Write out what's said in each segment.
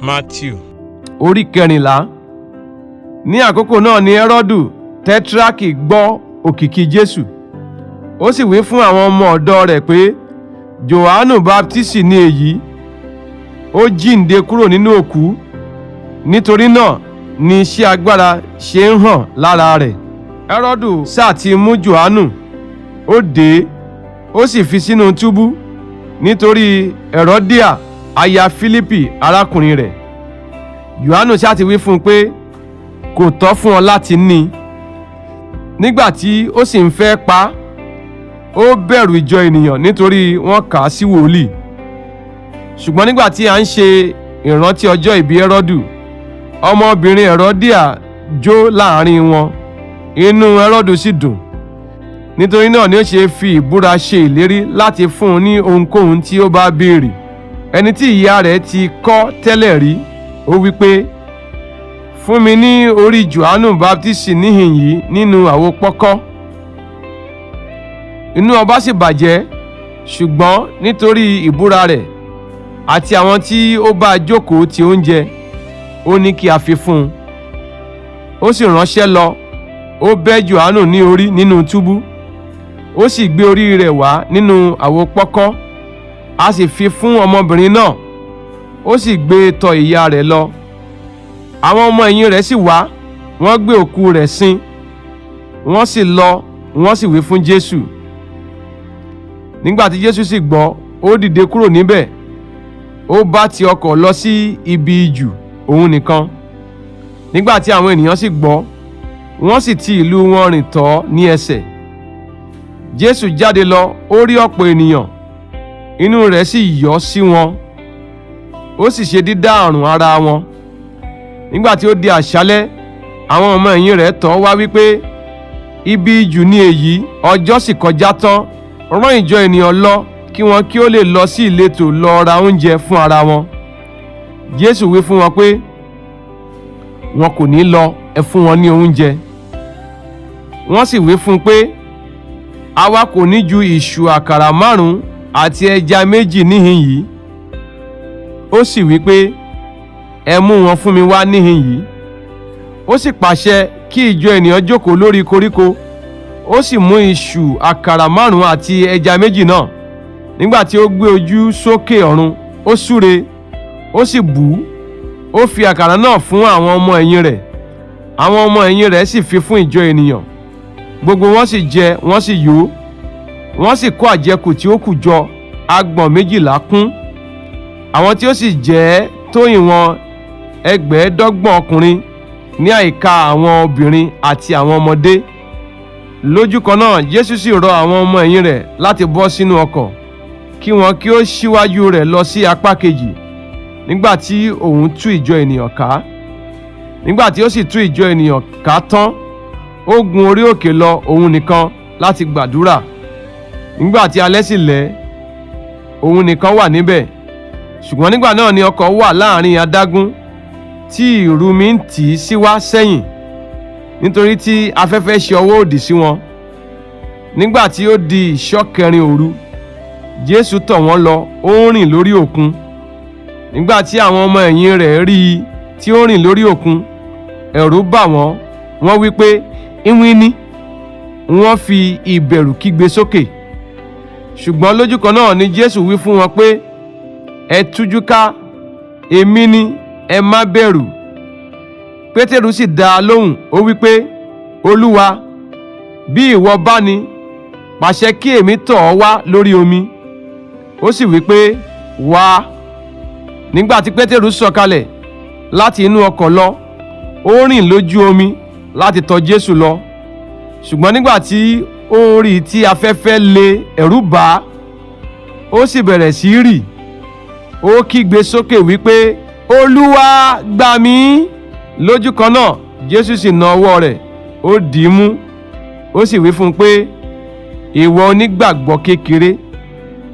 Matiu orí kẹrìnlá. Ní àkókò náà ni Hẹ́rọ́dù tẹ́tírákì gbọ́ òkìkí Jésù. Ó sì wí fún àwọn ọmọ ọ̀dọ̀ rẹ̀ pé Jòhánù Báptísì ni èyí, ó jíǹde kúrò nínú òkú, nítorí náà ni iṣẹ́ agbára ṣe ń hàn lára rẹ̀. Hẹ́rọ́dù sá ti mú Jòhánù, ó dè é, ó sì fi sínú túbú nítorí Hẹ́rọ́díà aya Fílípì arákùnrin rẹ̀. Jòhánù sá ti wí fún un pé kò tọ́ fún ọ láti ní. Nígbà tí ó sì ń fẹ́ pa á, ó bẹ̀rù ìjọ ènìyàn nítorí wọ́n kà á sí wòlíì. Ṣùgbọ́n nígbà tí a ń ṣe ìrántí ọjọ́ ìbí Hẹ́rọ́dù, ọmọbìnrin Hẹ́rọ́díà jó láàrin wọn, inú Hẹ́rọ́dù sì dùn. Nítorí náà ni ó ṣe fi ìbúra ṣe ìlérí láti fún un ní ohunkóhun tí ó bá béèrè. Ẹni tí ìyá rẹ̀ ti kọ́ tẹ́lẹ̀ rí, ó wí pé, fún mi ní orí Jòhánù Báptísì níhìn yìí nínú àwo pọ́kọ́. Inú ọba sì bàjẹ́, ṣùgbọ́n nítorí ìbúra rẹ̀ àti àwọn tí ó bá jókòó ti oúnjẹ, ó ní kí a fi fún un. Ó sì ránṣẹ́ lọ, ó bẹ́ Jòhánù ní orí nínú túbú, ó sì gbé orí rẹ̀ wá nínú àwo pọ́kọ́, a sì fi fún ọmọbìnrin náà, ó sì gbé e tọ̀ ìyá rẹ̀ lọ. Àwọn ọmọ ẹ̀yìn rẹ̀ sì wá, wọ́n gbé òkú rẹ̀ sin, wọ́n sì lọ, wọ́n sì wí fún Jésù. Nígbà tí Jésù sì gbọ́, ó dìde kúrò níbẹ̀, ó bá ti ọkọ̀ lọ sí ibi ijù òun nìkan. Nígbà tí àwọn ènìyàn sì gbọ́, wọ́n sì ti ìlú wọn rìn tọ̀ ní ẹsẹ̀. Jésù jáde lọ, ó rí ọ̀pọ̀ ènìyàn, inú rẹ̀ sì yọ́ sí wọn, ó sì ṣe dídá àrùn ara wọn. Nígbà tí ó di àṣálẹ́, àwọn ọmọ ẹ̀yìn rẹ̀ tọ̀ wá wípé ibi ijù ni èyí, ọjọ́ sì kọjá tán, rán ìjọ ènìyàn lọ kí wọn kí ó lè lọ sí ìletò lọ ra oúnjẹ fún ara wọn. Jésù wí fún wọn pé wọn kò ní lọ, ẹ fún wọn ní oúnjẹ. Wọ́n sì wí fún un pé àwa kò ní ju ìṣù àkàrà 5 àti ẹja 2 níhìn yìí. Ó sì wí pé ẹ mú wọn fún mi wá níhìn yìí. Ó sì pàṣẹ kí ìjọ ènìyàn jókòó lórí koríko, ó sì mú ìṣù àkàrà 5 àti ẹja 2 náà. Nígbà tí ó gbé ojú sókè ọ̀run, ó súre, ó sì bù ú, ó fi àkàrà náà fún àwọn ọmọ ẹ̀yìn rẹ̀, àwọn ọmọ ẹ̀yìn rẹ̀ sì fi fún ìjọ ènìyàn. Gbogbo wọn sì jẹ, wọ́n sì yó, wọ́n sì kó àjẹkù tí ó kù jọ, agbọ̀n 12 kún. Àwọn tí ó sì jẹ tó ìwọ̀n 25 ọkùnrin, ní àyíká àwọn obìnrin àti àwọn ọmọdé. Lójú kan náà Jésù sì rọ àwọn ọmọ ẹ̀yìn rẹ̀ láti bọ́ sínú ọkọ̀, kí wọn kí ó ṣíwájú rẹ̀ lọ sí apá kejì, nígbà tí òun tú ìjọ ènìyàn ká. Nígbà tí ó sì tú ìjọ ènìyàn ká tán, ó gun orí òkè lọ òun nìkan láti gbàdúrà. Nígbà tí alẹ́ sì lẹ́, òun nìkan wà níbẹ̀. Ṣùgbọ́n nígbà náà ni ọkọ̀ wà láàrin adágún, tí ìrumi ń tì í síwá sẹ́yìn, nítorí tí afẹ́fẹ́ ṣe ọwọ́ òdì sí wọn. Nígbà tí ó di ìṣọ́ 4 òru, Jésù tọ̀ wọ́n lọ, ó ń rìn lórí òkun. Nígbà tí àwọn ọmọ ẹ̀yìn rẹ̀ rí i tí ó rìn lórí òkun, ẹ̀rù bà wọ́n, wọ́n wí pé ìwìn ni. Wọ́n fi ìbẹ̀rù kígbe sókè. Ṣùgbọ́n lójú kan náà ni Jésù wí fún wọn pé ẹ tújú ká, èmi ni, ẹ má bẹ̀rù. Pétérù sì dá a lóhùn, ó wí pé Olúwa, bí ìwọ bá ní, pàṣẹ kí èmi tọ̀ ọ́ wá lórí omi. Ó sì wí pé wá. Nígbà tí Pétérù sọ̀kalẹ̀ láti inú ọkọ̀ lọ, ó rìn lójú omi láti tọ̀ Jésù lọ. Ṣùgbọ́n nígbà tí ó rí tí afẹ́fẹ́ lé, ẹ̀rù bà á, ó sì bẹ̀rẹ̀ sí rì. Ó kígbe sókè wípé Olúwa, gbà mí. Lójú kan náà Jésù sì na ọwọ́ rẹ̀, ó dì í mú, ó sì wí fún un pé ìwọ onígbàgbọ́ kékeré,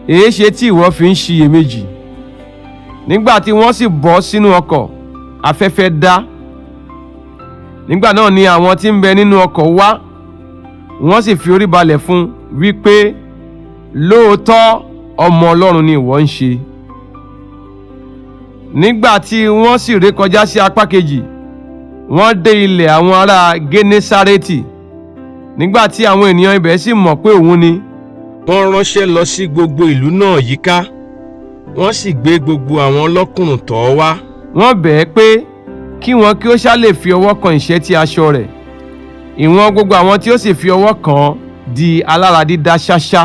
èéṣe tí ìwọ fi ń ṣiyèméjì? Nígbà tí wọ́n sì bọ́ sínú ọkọ̀, afẹ́fẹ́ dá. Nígbà náà ni àwọn tí ń bẹ nínú ọkọ̀ wá, wọ́n sì fi orí balẹ̀ fún wípé lóòótọ́ ọmọ Ọlọ́run ni ìwọ ń ṣe. nígbà tí wọ́n sì rékọjá sí apá kejì, wọ́n dé ilẹ̀ àwọn ará Gẹ́nésárẹ́tì. Nígbà tí àwọn ènìyàn ibẹ̀ sì mọ̀ pé òun ni, wọ́n ránṣẹ́ lọ sí gbogbo ìlú náà yíká, wọ́n sì gbé gbogbo àwọn ọlọ́kùnrùn tọ̀ ọ́ wá. Wọ́n bẹ̀ ẹ́ pé kí wọn kí ó ṣá lè fi ọwọ́ kan ìṣẹ́tí aṣọ rẹ̀. Ìwọ̀n gbogbo àwọn tí ó sì fi ọwọ́ kàn án di alára dídá ṣáṣá.